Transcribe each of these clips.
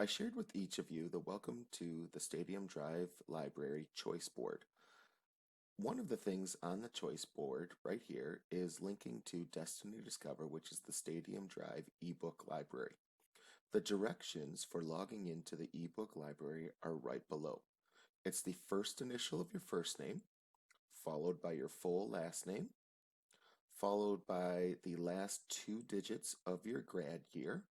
I shared with each of you the Welcome to the Stadium Drive Library choice board. One of the things on the choice board right here is linking to Destiny Discover, which is the Stadium Drive ebook library. The directions for logging into the ebook library are right below. It's the first initial of your first name, followed by your full last name, followed by the last two digits of your grad year,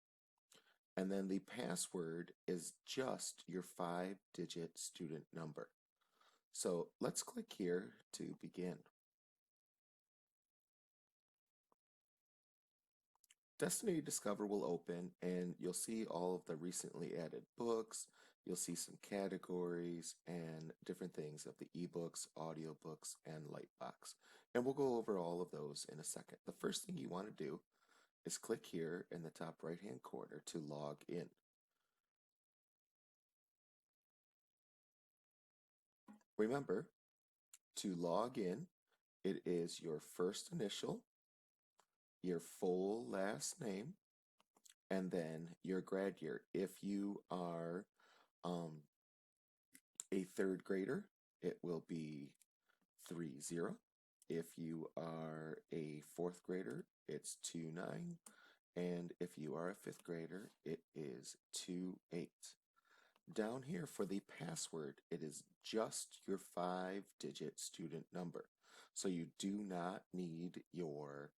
and then the password is just your 5-digit student number. So let's click here to begin. Destiny Discover will open and you'll see all of the recently added books. You'll see some categories and different things of the ebooks, audiobooks, and Lightbox. And we'll go over all of those in a second. The first thing you want to do is click here in the top right-hand corner to log in. Remember, to log in, it is your first initial, your full last name, and then your grad year. If you are a third grader, it will be 30. If you are a fourth grader, it's 29. And if you are a fifth grader, it is 28. Down here for the password, it is just your 5-digit student number. So you do not need your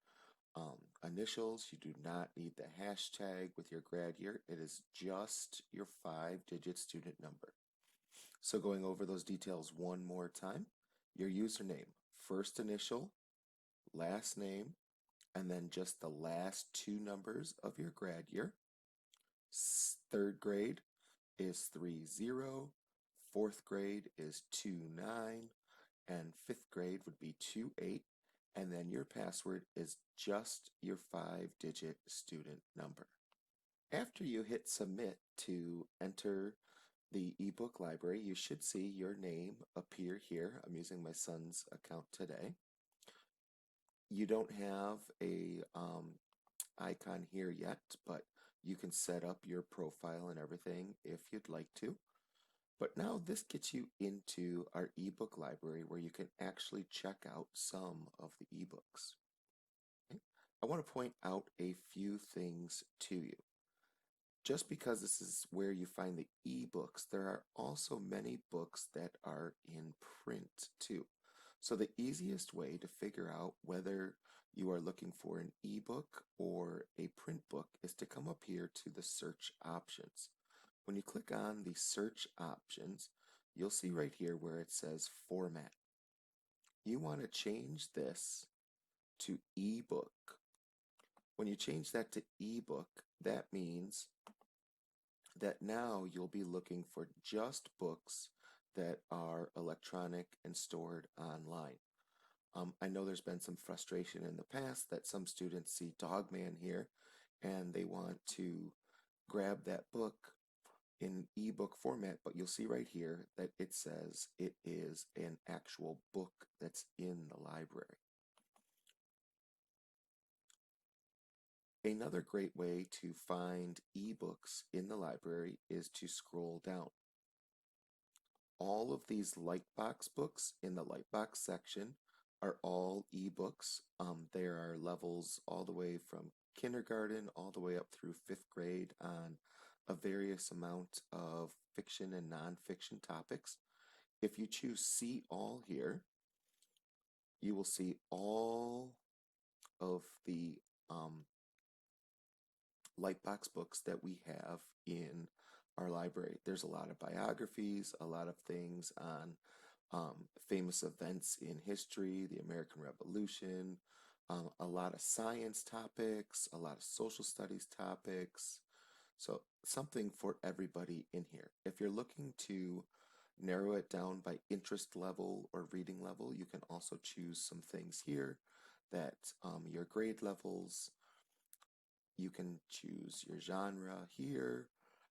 initials, you do not need the hashtag with your grad year. It is just your 5-digit student number. So going over those details one more time, your username, first initial, last name, and then just the last two numbers of your grad year. Third grade is 30, fourth grade is 29, and fifth grade would be 28, and then your password is just your 5-digit student number. After you hit submit to enter the ebook library, you should see your name appear here. I'm using my son's account today. You don't have a icon here yet, but you can set up your profile and everything if you'd like to. But now this gets you into our ebook library where you can actually check out some of the ebooks. Okay? I want to point out a few things to you. Just because this is where you find the ebooks, there are also many books that are in print too. So the easiest way to figure out whether you are looking for an ebook or a print book is to come up here to the search options. When you click on the search options, you'll see right here where it says format. You want to change this to ebook. When you change that to ebook, that means that now you'll be looking for just books that are electronic and stored online. I know there's been some frustration in the past that some students see Dogman here and they want to grab that book in ebook format, but you'll see right here that it says it is an actual book that's in the library. Another great way to find ebooks in the library is to scroll down. All of these Lightbox books in the Lightbox section are all ebooks. There are levels all the way from kindergarten all the way up through fifth grade on a various amount of fiction and nonfiction topics. If you choose See All here, you will see all of the Lightbox books that we have in our library. There's a lot of biographies, a lot of things on famous events in history, the American Revolution, a lot of science topics, a lot of social studies topics. So something for everybody in here. If you're looking to narrow it down by interest level or reading level, you can also choose some things here that your grade levels, you can choose your genre here,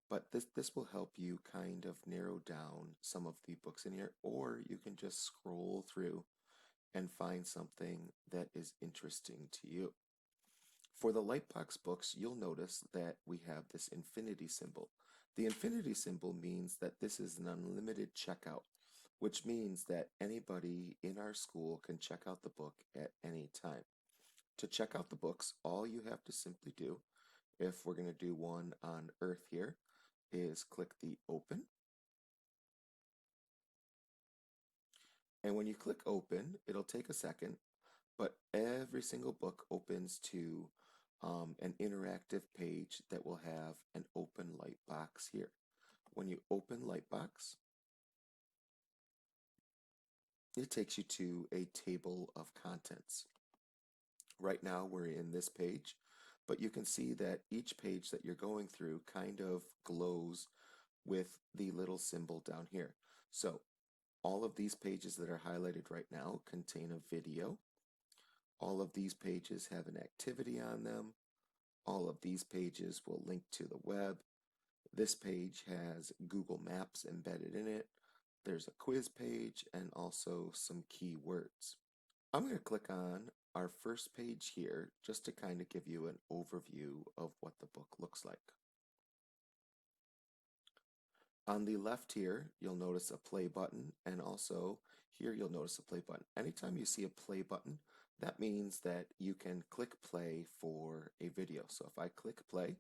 but this will help you kind of narrow down some of the books in here, or you can just scroll through and find something that is interesting to you. For the Lightbox books, you'll notice that we have this infinity symbol. The infinity symbol means that this is an unlimited checkout, which means that anybody in our school can check out the book at any time. To check out the books, all you have to simply do, if we're going to do one on Earth here, is click the open. And when you click open, it'll take a second, but every single book opens to an interactive page that will have an open lightbox here. When you open lightbox, it takes you to a table of contents. Right now we're in this page, but you can see that each page that you're going through kind of glows with the little symbol down here. So all of these pages that are highlighted right now contain a video. All of these pages have an activity on them. All of these pages will link to the web. This page has Google Maps embedded in it. There's a quiz page and also some keywords. I'm going to click on our first page here just to kind of give you an overview of what the book looks like. On the left here, you'll notice a play button, and also here you'll notice a play button. Anytime you see a play button, that means that you can click play for a video. So if I click play,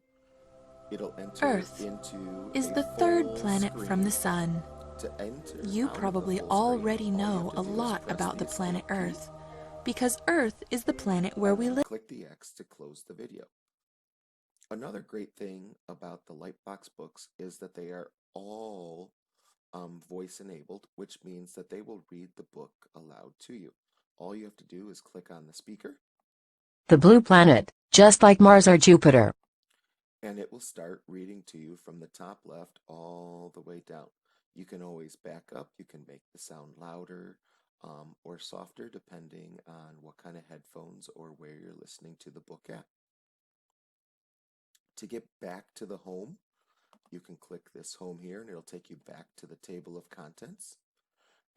it'll enter Earth into is a the third full planet from the screen. sun. To enter You out of the probably full screen, already all you have know to a do is lot press about the the planet escape key Earth, because Earth is the planet where and we then live. click the X to close the video. Another great thing about the Lightbox books is that they are all voice enabled, which means that they will read the book aloud to you. All you have to do is click on the speaker, The blue planet, just like Mars or Jupiter. and it will start reading to you from the top left all the way down. You can always back up, you can make the sound louder or softer depending on what kind of headphones or where you're listening to the book at. To get back to the home, you can click this home here and it'll take you back to the table of contents.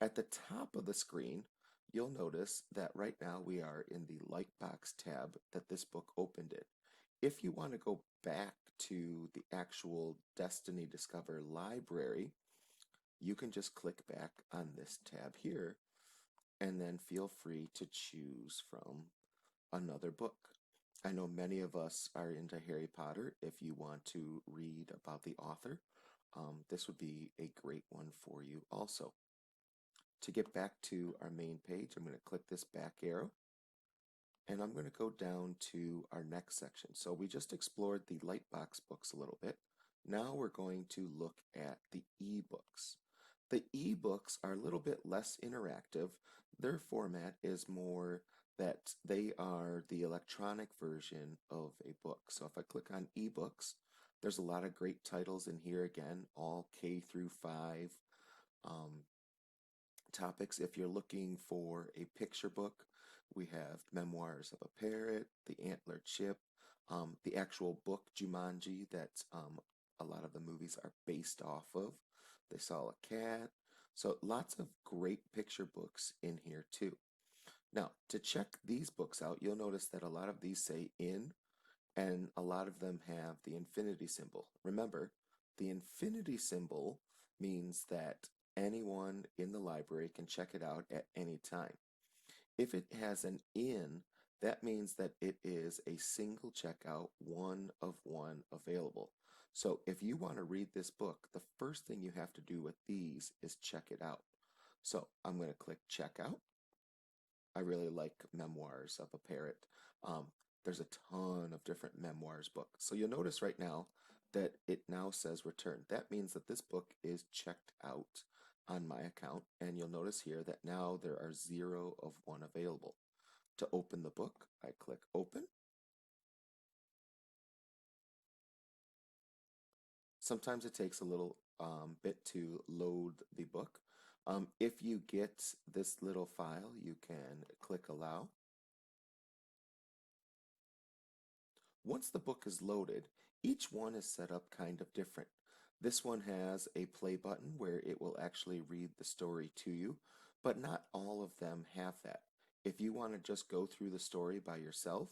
At the top of the screen, you'll notice that right now we are in the Lightbox tab that this book opened in. If you want to go back to the actual Destiny Discover library, you can just click back on this tab here and then feel free to choose from another book. I know many of us are into Harry Potter. If you want to read about the author, this would be a great one for you also. To get back to our main page, I'm going to click this back arrow and I'm going to go down to our next section. So we just explored the Lightbox books a little bit. Now we're going to look at the eBooks. The eBooks are a little bit less interactive. Their format is more that they are the electronic version of a book. So if I click on eBooks, there's a lot of great titles in here again, all K through 5 topics. If you're looking for a picture book, we have Memoirs of a Parrot, The Antler Chip, the actual book Jumanji that a lot of the movies are based off of. They Saw a Cat. So lots of great picture books in here too. Now, to check these books out, you'll notice that a lot of these say in, and a lot of them have the infinity symbol. Remember, the infinity symbol means that anyone in the library can check it out at any time. If it has an in, that means that it is a single checkout, one of one available. So if you want to read this book, the first thing you have to do with these is check it out. So I'm going to click checkout. I really like Memoirs of a Parrot. There's a ton of different memoirs books. So you'll notice right now that it now says return. That means that this book is checked out on my account. And you'll notice here that now there are 0 of 1 available. To open the book, I click open. Sometimes it takes a little bit to load the book. If you get this little file, you can click allow. Once the book is loaded, each one is set up kind of different. This one has a play button where it will actually read the story to you, but not all of them have that. If you want to just go through the story by yourself,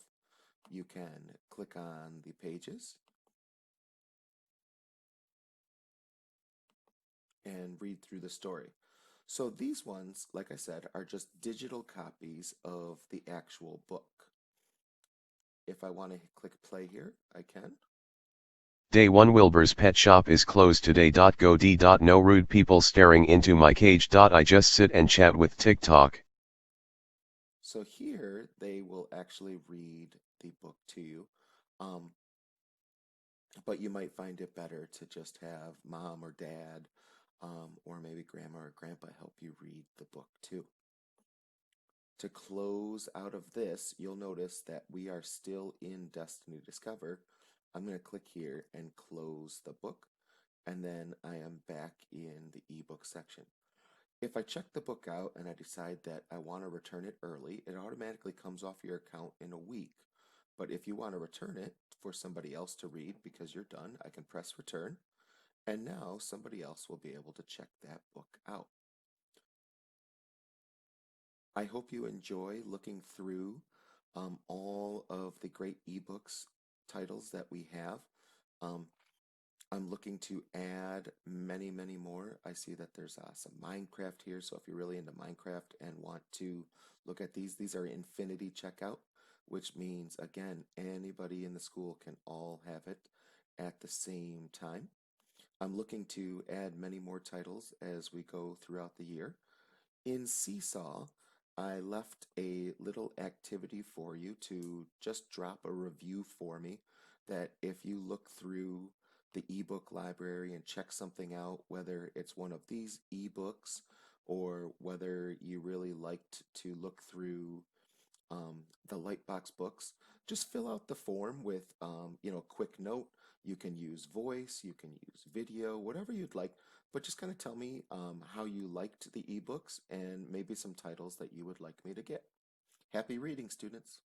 you can click on the pages and read through the story. So these ones, like I said, are just digital copies of the actual book. If I want to click play here, I can. Day 1 Wilbur's pet shop is closed today. Go d. No rude people staring into my cage. I just sit and chat with TikTok. So here they will actually read the book to you. Um, but you might find it better to just have mom or dad, or maybe grandma or grandpa help you read the book too. To close out of this, you'll notice that we are still in Destiny Discover. I'm going to click here and close the book, and then I am back in the ebook section. If I check the book out and I decide that I want to return it early, it automatically comes off your account in a week. But if you want to return it for somebody else to read because you're done, I can press return, and now somebody else will be able to check that book out. I hope you enjoy looking through all of the great ebooks titles that we have. Um, I'm looking to add many, many more. I see that there's some Minecraft here, so if you're really into Minecraft and want to look at these are Infinity Checkout, which means, again, anybody in the school can all have it at the same time. I'm looking to add many more titles as we go throughout the year. In Seesaw, I left a little activity for you to just drop a review for me that if you look through the ebook library and check something out, whether it's one of these ebooks or whether you really liked to look through the Lightbox books, just fill out the form with, quick note. You can use voice, you can use video, whatever you'd like, but just kind of tell me how you liked the ebooks and maybe some titles that you would like me to get. Happy reading, students!